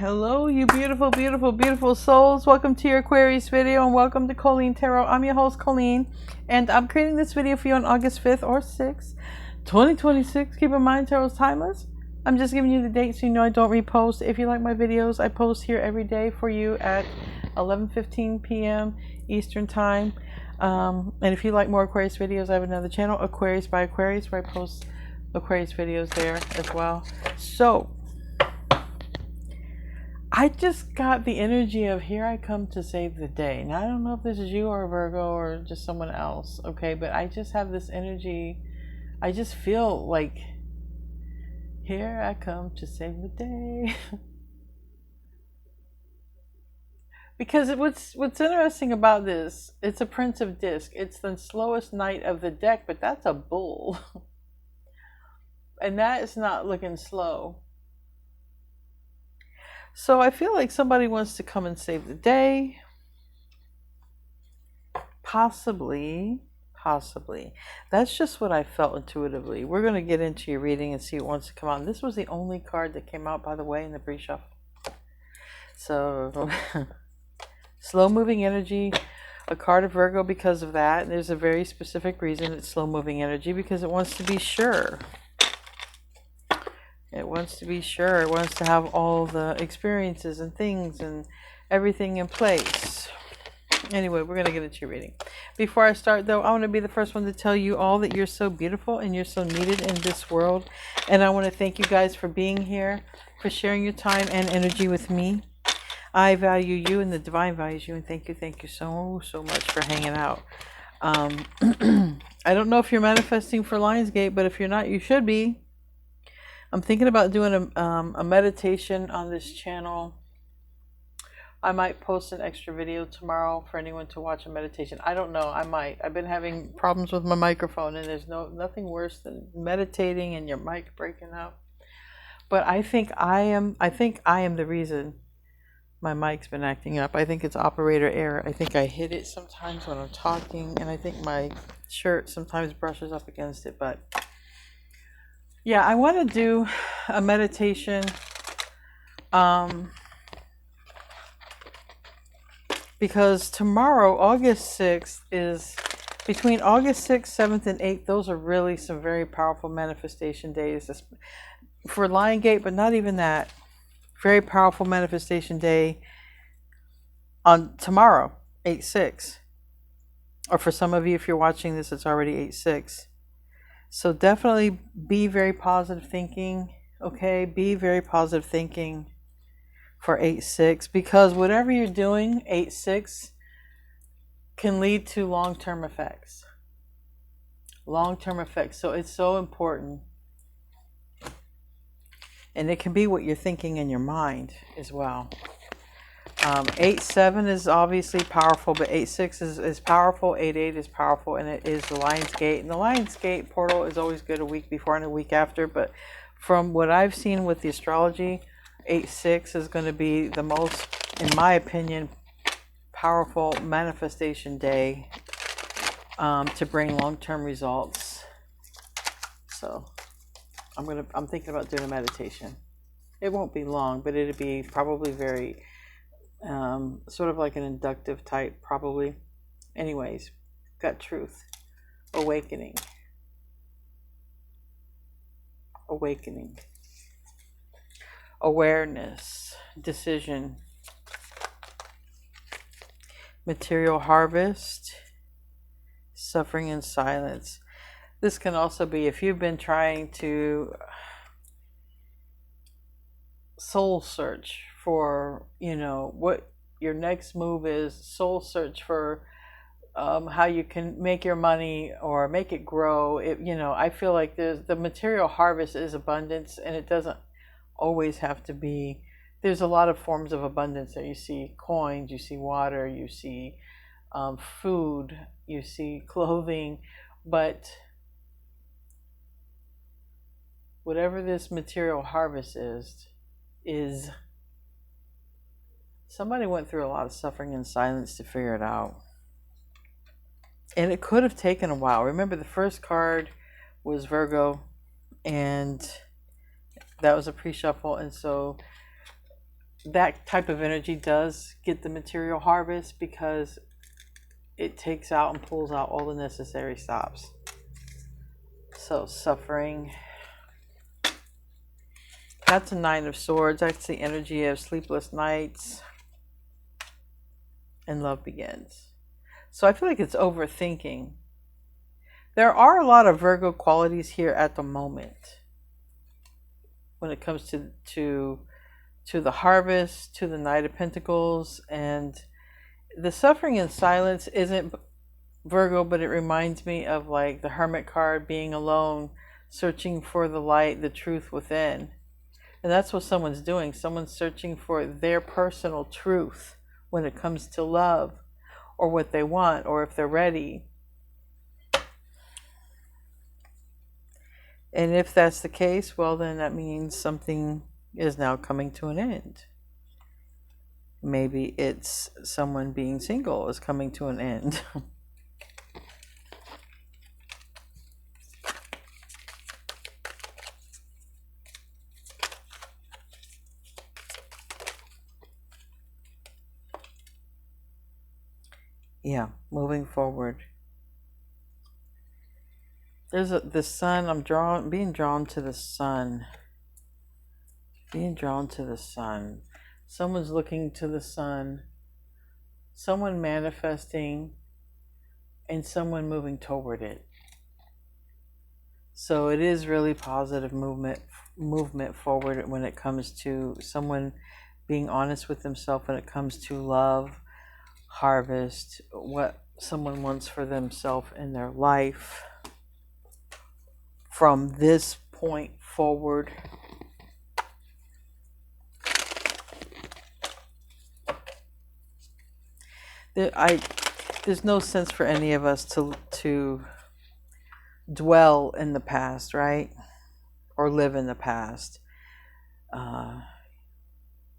Hello, you beautiful, beautiful, beautiful souls. Welcome to your Aquarius video and welcome to Colleen Tarot. I'm your host, Colleen, and I'm creating this video for you on August 5th or 6th, 2026. Keep in mind, Tarot's timeless. I'm just giving you the date so you know I don't repost. If you like my videos, I post here every day for you at 11:15 p.m. Eastern Time. And if you like more Aquarius videos, I have another channel, Aquarius by Aquarius, where I post Aquarius videos there as well. So, I just got the energy of here I come to save the day. Now, I don't know if this is you or Virgo or just someone else, okay? But I just have this energy. I just feel like here I come to save the day. Because what's interesting about this, it's a Prince of Disc. It's the slowest knight of the deck, but that's a bull. And that is not looking slow. So I feel like somebody wants to come and save the day. Possibly. That's just what I felt intuitively. We're going to get into your reading and see what wants to come out. This was the only card that came out, by the way, in the pre-shuffle. So, slow-moving energy, a card of Virgo because of that. And there's a very specific reason it's slow-moving energy, because it wants to be sure. It wants to be sure. It wants to have all the experiences and things and everything in place. Anyway, we're going to get into your reading. Before I start, though, I want to be the first one to tell you all that you're so beautiful and you're so needed in this world. And I want to thank you guys for being here, for sharing your time and energy with me. I value you and the divine values you. And thank you so much for hanging out. I don't know if you're manifesting for Lionsgate, but if you're not, you should be. I'm thinking about doing a meditation on this channel. I might post an extra video tomorrow for anyone to watch a meditation. I don't know. I might. I've been having problems with my microphone, and there's nothing worse than meditating and your mic breaking up. But I think I am the reason my mic's been acting up. I think it's operator error. I think I hit it sometimes when I'm talking, and I think my shirt sometimes brushes up against it, but yeah, I want to do a meditation because tomorrow, August 6th, is between August 6th, 7th, and 8th. Those are really some very powerful manifestation days for Lionsgate, but not even that. Very powerful manifestation day on tomorrow, 8/6. Or for some of you, if you're watching this, it's already 8/6. So definitely be very positive thinking, okay? Be very positive thinking for 8/6, because whatever you're doing, 8/6 can lead to long-term effects. Long-term effects. So it's so important. And it can be what you're thinking in your mind as well. 8/7 is obviously powerful, but 8/6 is powerful. 8/8 is powerful, and it is the Lionsgate. And the Lionsgate portal is always good a week before and a week after. But from what I've seen with the astrology, 8/6 is going to be the most, in my opinion, powerful manifestation day to bring long-term results. So I'm thinking about doing a meditation. It won't be long, but it'll be probably very sort of like an inductive type, probably. Anyways, gut truth, awakening, awareness, decision, material harvest, suffering in silence. This can also be if you've been trying to soul search for, what your next move is, soul search for how you can make your money or make it grow. I feel like the material harvest is abundance, and it doesn't always have to be. There's a lot of forms of abundance that you see: coins, you see water, you see food, you see clothing, but whatever this material harvest is somebody went through a lot of suffering in silence to figure it out. And it could have taken a while. Remember, the first card was Virgo, and that was a pre-shuffle. And so that type of energy does get the material harvest because it takes out and pulls out all the necessary stops. So suffering. That's a Nine of Swords. That's the energy of sleepless nights. And love begins. So I feel like it's overthinking. There are a lot of Virgo qualities here at the moment when it comes to the harvest, to the Knight of Pentacles, and the suffering in silence isn't Virgo, but it reminds me of like the Hermit card, being alone, searching for the light, the truth within. And that's what someone's doing. Someone's searching for their personal truth when it comes to love, or what they want, or if they're ready. And if that's the case, well, then that means something is now coming to an end. Maybe it's someone being single is coming to an end. Yeah, moving forward. There's the sun. I'm being drawn to the sun. Being drawn to the sun. Someone's looking to the sun. Someone manifesting, and someone moving toward it. So it is really positive movement forward when it comes to someone being honest with themselves, when it comes to love, harvest, what someone wants for themselves in their life from this point forward. There's no sense for any of us to dwell in the past, right? Or live in the past.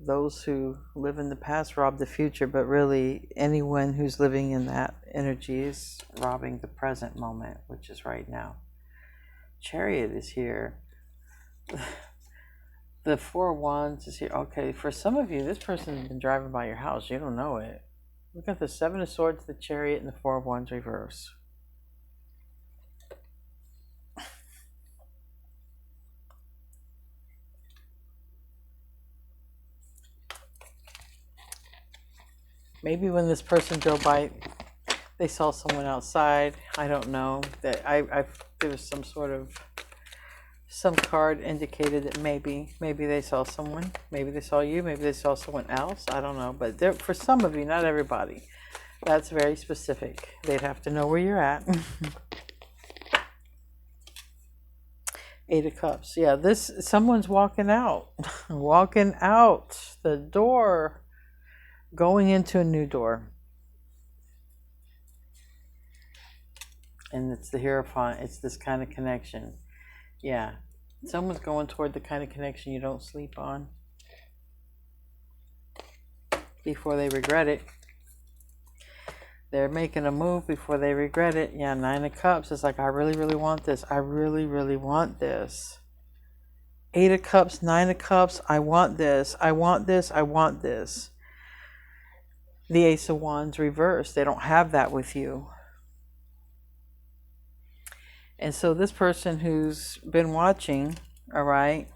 Those who live in the past rob the future, but really anyone who's living in that energy is robbing the present moment, which is right now. Chariot is here. The Four of Wands is here. Okay, for some of you, this person has been driving by your house. You don't know it. Look at the Seven of Swords, the Chariot, and the Four of Wands reverse. Maybe when this person drove by, they saw someone outside. I don't know. That there was some card indicated that maybe they saw someone. Maybe they saw you. Maybe they saw someone else. I don't know. But for some of you, not everybody. That's very specific. They'd have to know where you're at. Eight of Cups. Yeah, someone's walking out. Walking out the door. Going into a new door. And it's the Hierophant. It's this kind of connection. Yeah. Someone's going toward the kind of connection you don't sleep on before they regret it. They're making a move before they regret it. Yeah, Nine of Cups. It's like, I really, really want this. I really, really want this. Eight of Cups, Nine of Cups. I want this. I want this. I want this. The Ace of Wands reversed. They don't have that with you. And so this person who's been watching, all right,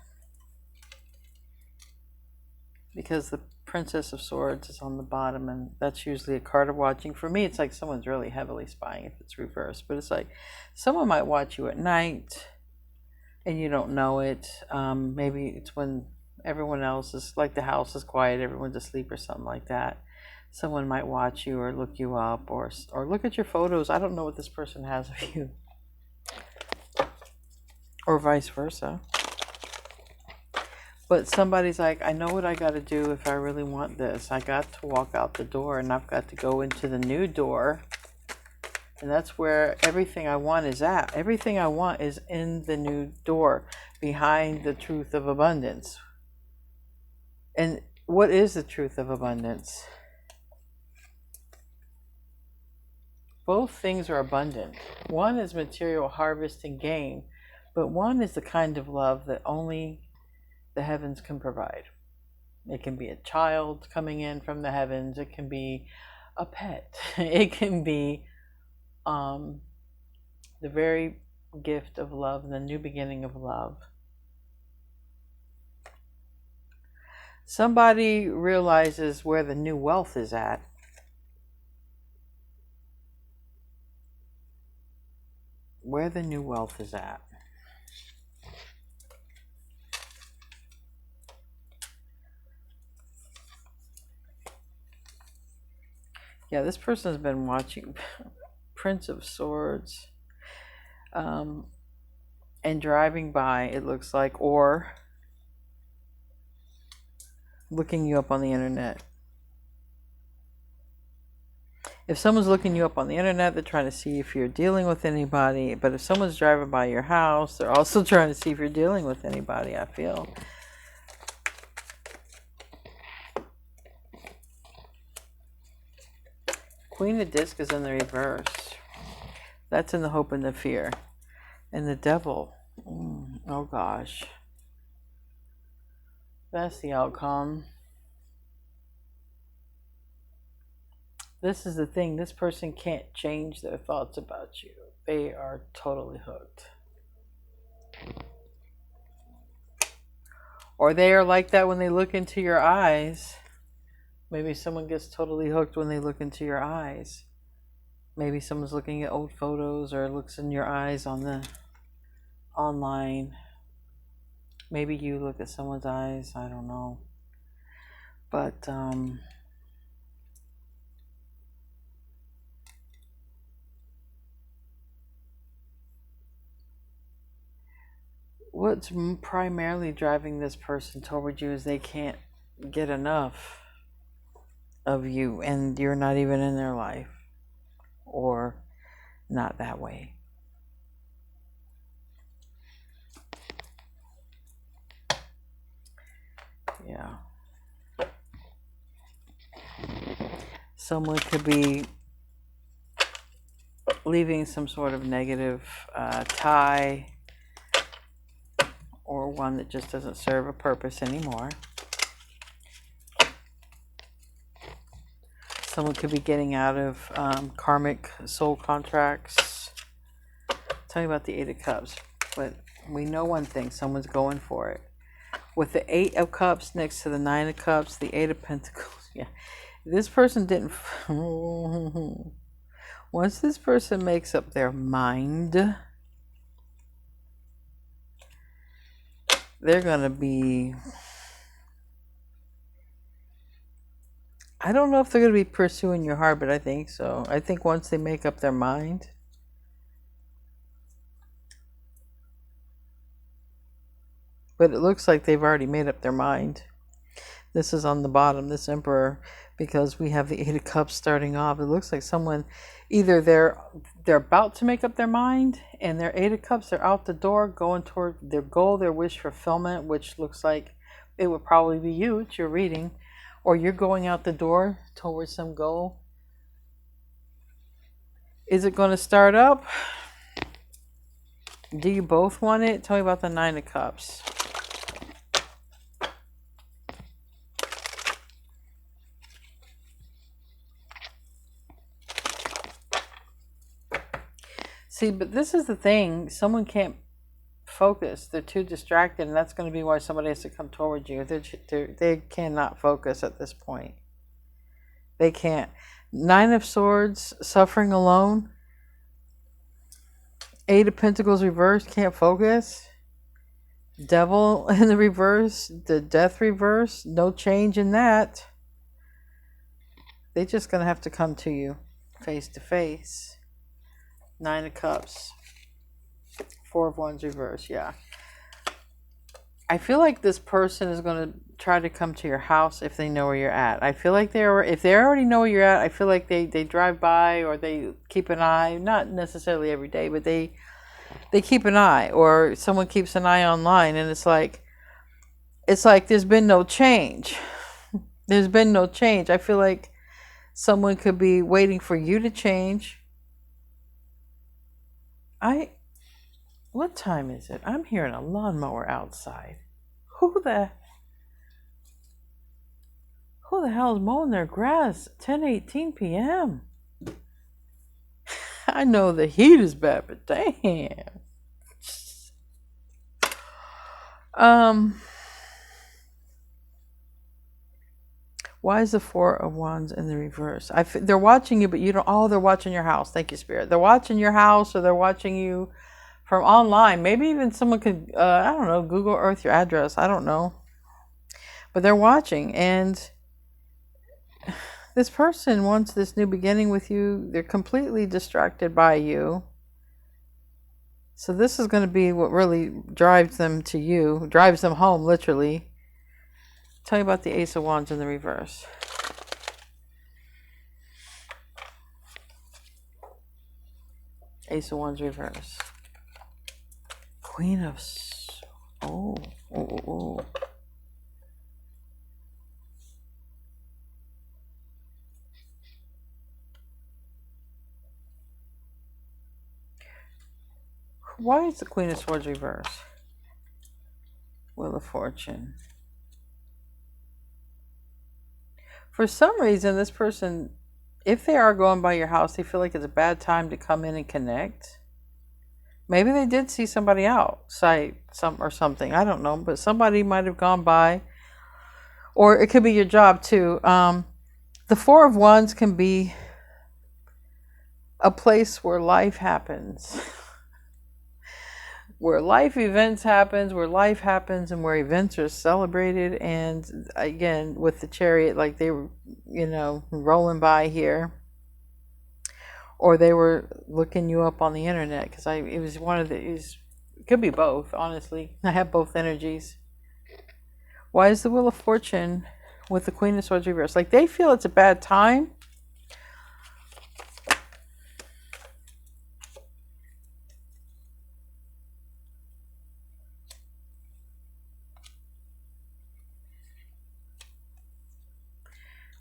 because the Princess of Swords is on the bottom, and that's usually a card of watching. For me, it's like someone's really heavily spying if it's reversed. But it's like someone might watch you at night, and you don't know it. Maybe it's when everyone else is, like the house is quiet, everyone's asleep or something like that. Someone might watch you or look you up or look at your photos. I don't know what this person has of you. Or vice versa. But somebody's like, I know what I got to do if I really want this. I got to walk out the door, and I've got to go into the new door. And that's where everything I want is at. Everything I want is in the new door, behind the truth of abundance. And what is the truth of abundance? Both things are abundant. One is material harvest and gain, but one is the kind of love that only the heavens can provide. It can be a child coming in from the heavens. It can be a pet. It can be the very gift of love and the new beginning of love. Somebody realizes where the new wealth is at. Where the new wealth is at. Yeah, this person has been watching Prince of Swords and driving by, it looks like, or looking you up on the internet. If someone's looking you up on the internet, they're trying to see if you're dealing with anybody. But if someone's driving by your house, they're also trying to see if you're dealing with anybody, I feel. Queen of Disc is in the reverse. That's in the hope and the fear. And the Devil. Oh gosh. That's the outcome. This is the thing. This person can't change their thoughts about you. They are totally hooked. Or they are like that when they look into your eyes. Maybe someone gets totally hooked when they look into your eyes. Maybe someone's looking at old photos or looks in your eyes on the online. Maybe you look at someone's eyes. I don't know. But what's primarily driving this person toward you is they can't get enough of you, and you're not even in their life, or not that way. Yeah. Someone could be leaving some sort of negative tie, or one that just doesn't serve a purpose anymore. Someone could be getting out of karmic soul contracts. Tell me about the Eight of Cups. But we know one thing, someone's going for it. With the Eight of Cups next to the Nine of Cups, the Eight of Pentacles. Yeah. This person didn't... Once this person makes up their mind, they're going to be... I don't know if they're going to be pursuing your heart, but I think so. I think once they make up their mind, but it looks like they've already made up their mind. This is on the bottom, this Emperor, because we have the Eight of Cups starting off. It looks like someone, either they're about to make up their mind, and their Eight of Cups, they're out the door going toward their goal, their wish fulfillment, which looks like it would probably be you. It's your reading. Or you're going out the door towards some goal. Is it going to start up? Do you both want it? Tell me about the Nine of Cups. See, but this is the thing. Someone can't focus. They're too distracted, and that's going to be why somebody has to come towards you. They cannot focus at this point. They can't. Nine of Swords, suffering alone. Eight of Pentacles reversed, can't focus. Devil in the reverse, the Death reverse, no change in that. They're just going to have to come to you face to face. Nine of Cups. Four of Wands reverse, yeah. I feel like this person is going to try to come to your house if they know where you're at. I feel like if they already know where you're at, I feel like they drive by, or they keep an eye, not necessarily every day, but they keep an eye, or someone keeps an eye online, and it's like there's been no change. There's been no change. I feel like someone could be waiting for you to change. What time is it? I'm hearing a lawnmower outside. Who the... Who the hell is mowing their grass at 10:18 p.m.? I know the heat is bad, but damn. Why is the Four of Wands in the reverse? They're watching you, but you don't. Oh, they're watching your house. Thank you, Spirit. They're watching your house, or they're watching you from online. Maybe even someone could, I don't know, Google Earth your address. I don't know. But they're watching, and this person wants this new beginning with you. They're completely distracted by you. So this is going to be what really drives them to you, drives them home, literally. Tell me about the Ace of Wands in the reverse. Ace of Wands reverse. Queen of... Oh. Why is the Queen of Swords reverse? Wheel of Fortune. For some reason, this person, if they are going by your house, they feel like it's a bad time to come in and connect. Maybe they did see somebody outside or something. I don't know, but somebody might have gone by. Or it could be your job too. The Four of Wands can be a place where life happens. Where life events happens, and where events are celebrated. And again, with the Chariot, like they were, rolling by here, or they were looking you up on the internet, because it was one of these. It could be both, honestly. I have both energies. Why is the Wheel of Fortune with the Queen of Swords reverse? Like they feel it's a bad time.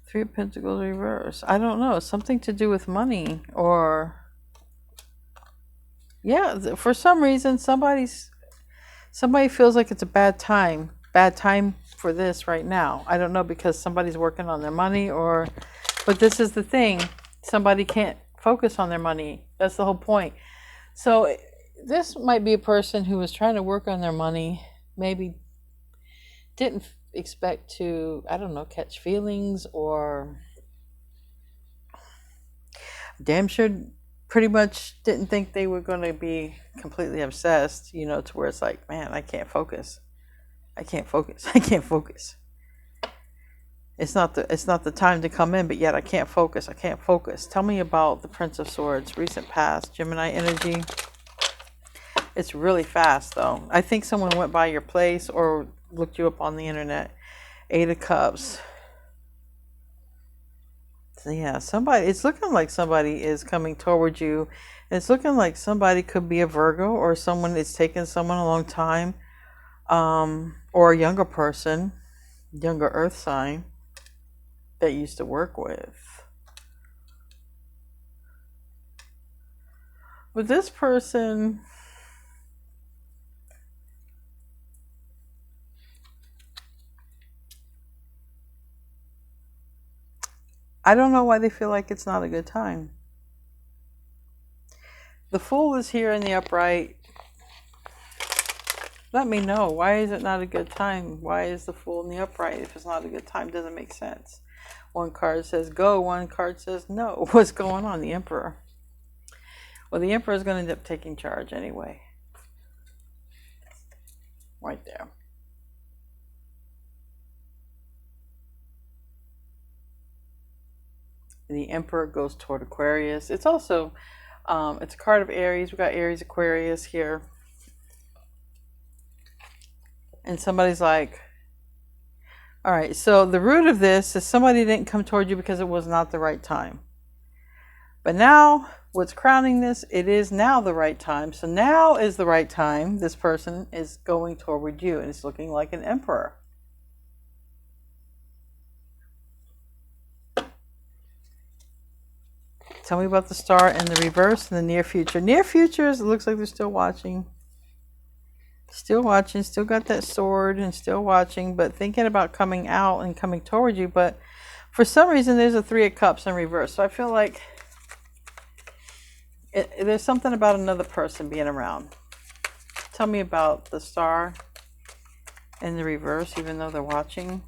Three of Pentacles reverse. I don't know. Something to do with money, or yeah, for some reason somebody feels like it's a bad time for this right now. I don't know, because somebody's working on their money, but this is the thing. Somebody can't focus on their money. That's the whole point. So this might be a person who was trying to work on their money, maybe didn't expect to, I don't know, catch feelings, or damn sure pretty much didn't think they were going to be completely obsessed, to where it's like, man, I can't focus. It's not the time to come in, but yet I can't focus. Tell me about the Prince of Swords, recent past, Gemini energy. It's really fast though. I think someone went by your place or looked you up on the internet. Eight of Cups. So yeah, it's looking like somebody is coming towards you. It's looking like somebody could be a Virgo, or someone, it's taken someone a long time, or a younger person, younger earth sign that you used to work with. But this person, I don't know why they feel like it's not a good time. The Fool is here in the upright. Let me know. Why is it not a good time? Why is the Fool in the upright if it's not a good time? Doesn't make sense. One card says go, one card says no. What's going on? The Emperor. Well, the Emperor is going to end up taking charge anyway. Right there. The Emperor goes toward Aquarius. It's also, it's a card of Aries. We got Aries, Aquarius here. And somebody's like, all right, so the root of this is somebody didn't come toward you because it was not the right time. But now, what's crowning this, it is now the right time. So now is the right time. This person is going toward you, and it's looking like an Emperor. Tell me about the Star in the reverse in the near future. Near future, it looks like they're still watching. Still watching, still got that sword and still watching, but thinking about coming out and coming toward you. But for some reason, there's a Three of Cups in reverse. So I feel like there's something about another person being around. Tell me about the Star in the reverse, even though they're watching.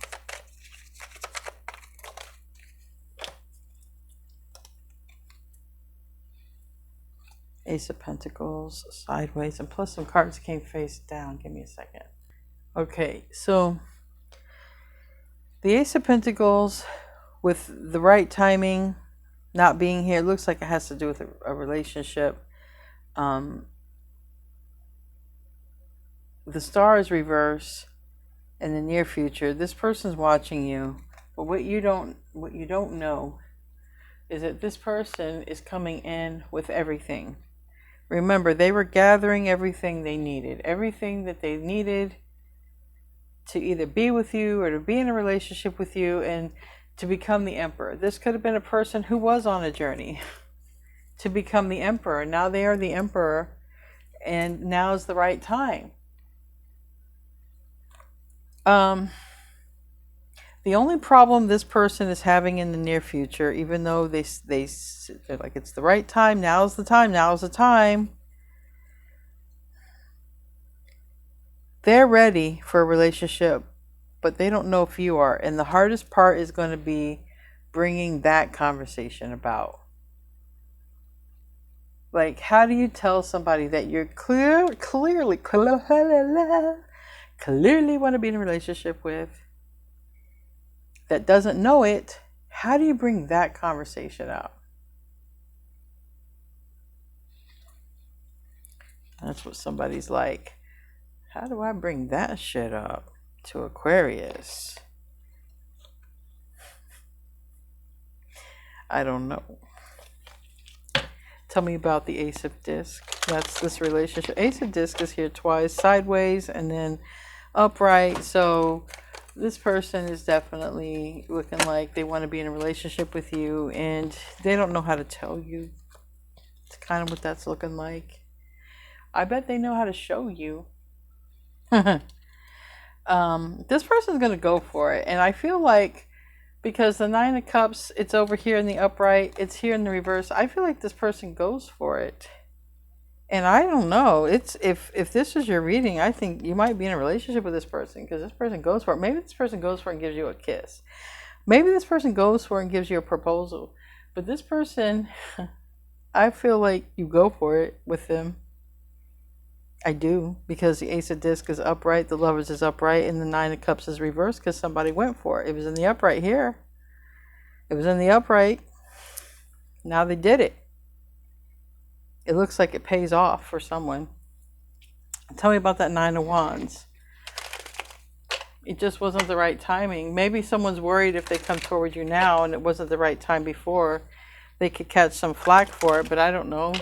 Ace of Pentacles sideways, and plus some cards came face down. Give me a second. Okay, so the Ace of Pentacles with the right timing, not being here, looks like it has to do with a relationship. The Star is reverse in the near future. This person's watching you, but what you don't know is that this person is coming in with everything. Remember, they were gathering everything they needed. Everything that they needed to either be with you or to be in a relationship with you and to become the Emperor. This could have been a person who was on a journey to become the Emperor. Now they are the Emperor, and now is the right time. The only problem this person is having in the near future, even though they're like, it's the right time, now's the time, now's the time. They're ready for a relationship, but they don't know if you are. And the hardest part is going to be bringing that conversation about. Like, how do you tell somebody that you're clearly want to be in a relationship with, that doesn't know it? How do you bring that conversation up? That's what somebody's like. How do I bring that shit up to Aquarius? I don't know. Tell me about the Ace of Disc. That's this relationship. Ace of Disc is here twice, sideways and then upright. So this person is definitely looking like they want to be in a relationship with you, and they don't know how to tell you. It's kind of what that's looking like. I bet they know how to show you. This person's going to go for it. And I feel like, because the Nine of Cups, it's over here in the upright, it's here in the reverse, I feel like this person goes for it. And I don't know. It's if this is your reading, I think you might be in a relationship with this person, because this person goes for it. Maybe this person goes for it and gives you a kiss. Maybe this person goes for it and gives you a proposal. But this person, I feel like you go for it with them. I do, because the Ace of Disc is upright, the Lovers is upright, and the Nine of Cups is reversed because somebody went for it. It was in the upright here. It was in the upright. Now they did it. It looks like it pays off for someone. Tell me about that Nine of Wands. It just wasn't the right timing. Maybe someone's worried if they come toward you now and it wasn't the right time before, they could catch some flack for it, but I don't know.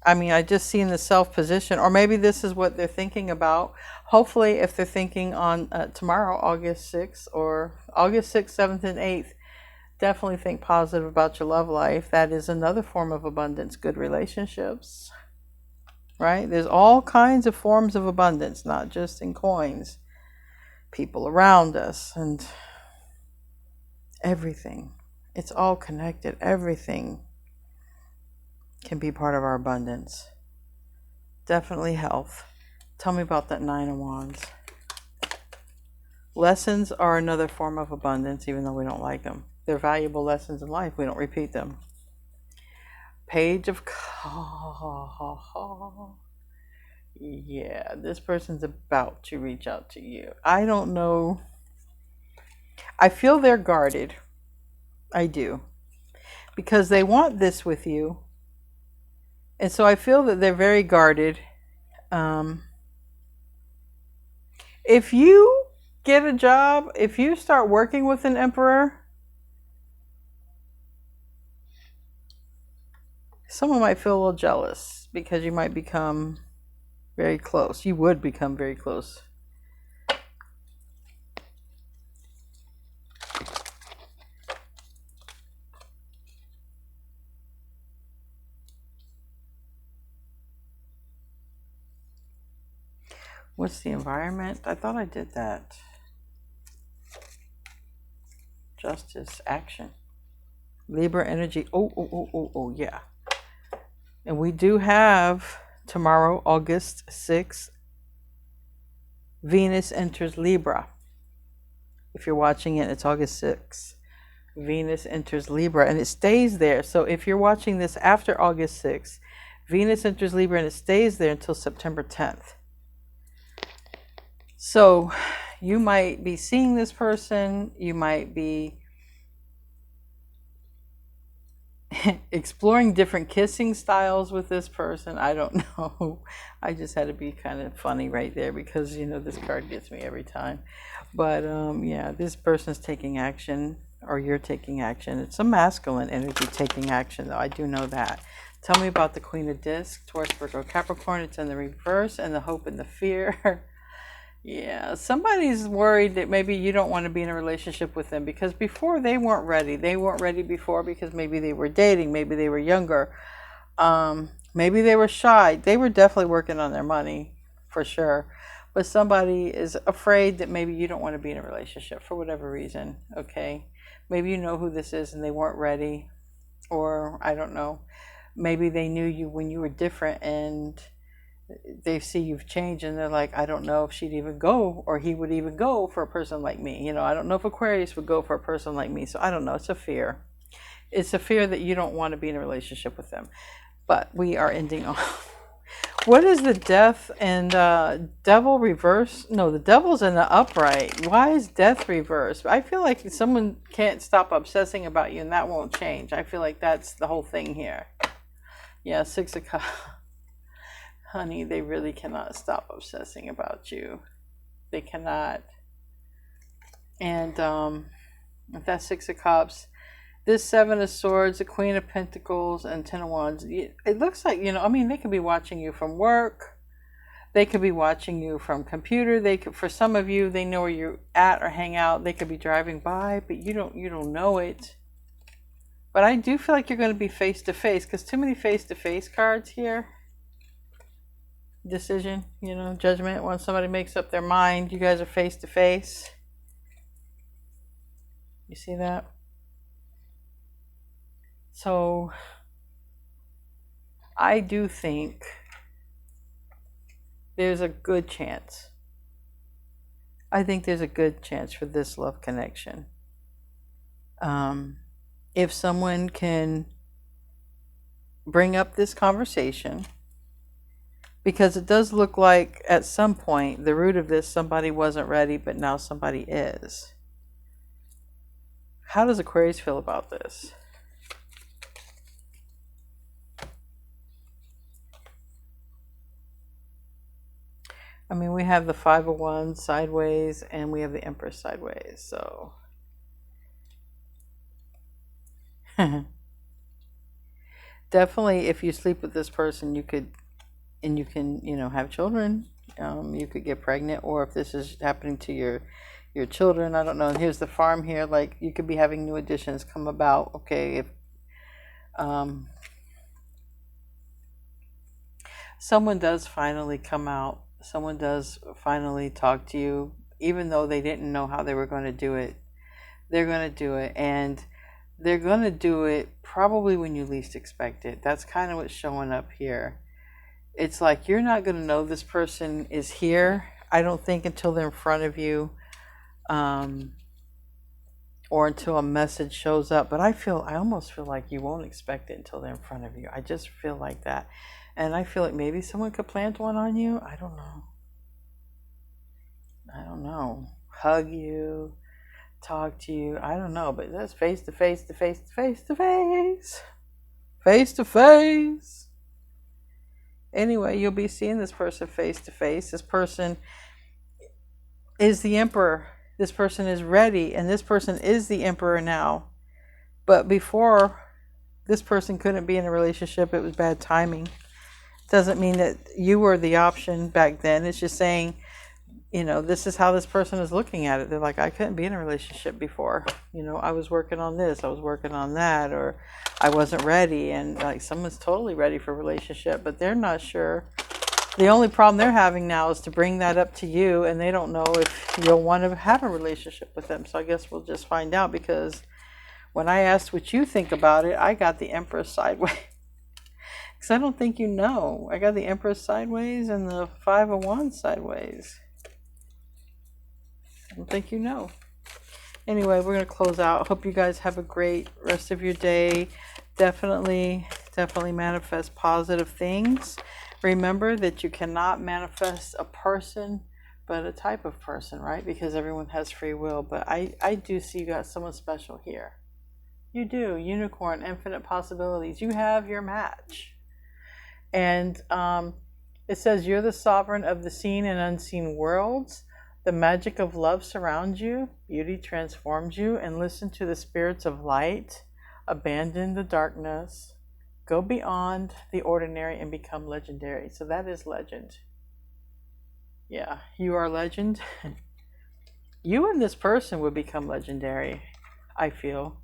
I mean, I just seen the self position, or maybe this is what they're thinking about. Hopefully, if they're thinking on tomorrow, August 6th, or August 6th, 7th, and 8th, definitely think positive about your love life. That is another form of abundance, good relationships, right? There's all kinds of forms of abundance, not just in coins. People around us and everything. It's all connected. Everything can be part of our abundance. Definitely health. Tell me about that Nine of Wands. Lessons are another form of abundance, even though we don't like them. They're valuable lessons in life. We don't repeat them. Page of... Yeah, this person's about to reach out to you. I don't know. I feel they're guarded. I do. Because they want this with you. And so I feel that they're very guarded. If you get a job, if you start working with an Emperor, someone might feel a little jealous because you might become very close. You would become very close. What's the environment? I thought I did that. Justice, action. Libra energy. Oh, yeah. And we do have tomorrow, August 6th, Venus enters Libra. If you're watching it, it's August 6th. Venus enters Libra and it stays there. So if you're watching this after August 6th, Venus enters Libra and it stays there until September 10th. So you might be seeing this person, you might be exploring different kissing styles with this person. I don't know. I just had to be kind of funny right there because, you know, this card gets me every time. But yeah, this person's taking action, or you're taking action. It's a masculine energy taking action, though. I do know that. Tell me about the Queen of Discs, Taurus, Virgo, Capricorn. It's in the reverse, and the hope and the fear. Yeah, somebody's worried that maybe you don't want to be in a relationship with them because before they weren't ready. They weren't ready before because maybe they were dating, maybe they were younger, maybe they were shy. They were definitely working on their money for sure. But somebody is afraid that maybe you don't want to be in a relationship for whatever reason, okay? Maybe you know who this is and they weren't ready, or I don't know. Maybe they knew you when you were different and they see you've changed and they're like, I don't know if she'd even go or he would even go for a person like me. You know, I don't know if Aquarius would go for a person like me. So I don't know. It's a fear. It's a fear that you don't want to be in a relationship with them. But we are ending off. What is the Death and Devil reverse? No, the Devil's in the upright. Why is Death reversed? I feel like someone can't stop obsessing about you and that won't change. I feel like that's the whole thing here. Yeah, 6 of Cups. Honey, they really cannot stop obsessing about you. They cannot. And that's 6 of Cups. This 7 of Swords, the Queen of Pentacles, and 10 of Wands. It looks like, you know, I mean, they could be watching you from work. They could be watching you from computer. They could, for some of you, they know where you're at or hang out. They could be driving by, but you don't know it. But I do feel like you're going to be face to face because too many face to face cards here. Decision, you know, judgment. When somebody makes up their mind, you guys are face to face. You see that? So I do think there's a good chance. I think there's a good chance for this love connection. If someone can bring up this conversation, because it does look like at some point, the root of this, somebody wasn't ready, but now somebody is. How does Aquarius feel about this? I mean, we have the 5 of Wands sideways, and we have the Empress sideways, so... Definitely, if you sleep with this person, you could... And you can, you know, have children. You could get pregnant, or if this is happening to your children, I don't know. And here's the farm here. Like, you could be having new additions come about. Okay, if someone does finally come out, someone does finally talk to you, even though they didn't know how they were going to do it, they're going to do it, and they're going to do it probably when you least expect it. That's kind of what's showing up here. It's like you're not going to know this person is here, I don't think, until they're in front of you, or until a message shows up. But I almost feel like you won't expect it until they're in front of you. I just feel like that. And I feel like maybe someone could plant one on you. I don't know. Hug you, talk to you. I don't know. But that's face to face to face to face to face. Face to face. Anyway, you'll be seeing this person face to face. This person is the Emperor. This person is ready, and this person is the Emperor now. But before, this person couldn't be in a relationship. It was bad timing. Doesn't mean that you were the option back then. It's just saying, you know, this is how this person is looking at it. They're like, I couldn't be in a relationship before. You know, I was working on this, I was working on that, or I wasn't ready. And like, someone's totally ready for a relationship, but they're not sure The only problem they're having now is to bring that up to you, and they don't know if you'll want to have a relationship with them. So I guess we'll just find out, because when I asked what you think about it, I got the Empress sideways. Because I don't think you know. I got the Empress sideways and the Five of Wands sideways. I don't think you know. Anyway, we're going to close out. Hope you guys have a great rest of your day. Definitely manifest positive things. Remember that you cannot manifest a person, but a type of person, right? Because everyone has free will. But I do see you got someone special here. You do. Unicorn, infinite possibilities. You have your match. And it says you're the sovereign of the seen and unseen worlds. The magic of love surrounds you. Beauty transforms you. And listen to the spirits of light. Abandon the darkness. Go beyond the ordinary and become legendary. So that is legend. Yeah, you are legend. You and this person would become legendary, I feel.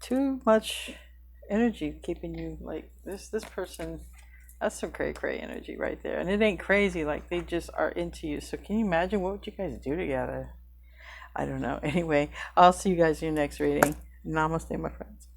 Too much energy keeping you like this person. That's some cray energy right there. And it ain't crazy, like they just are into you. So can you imagine what would you guys do together? I don't know. Anyway, I'll see you guys in your next reading. Namaste, my friends.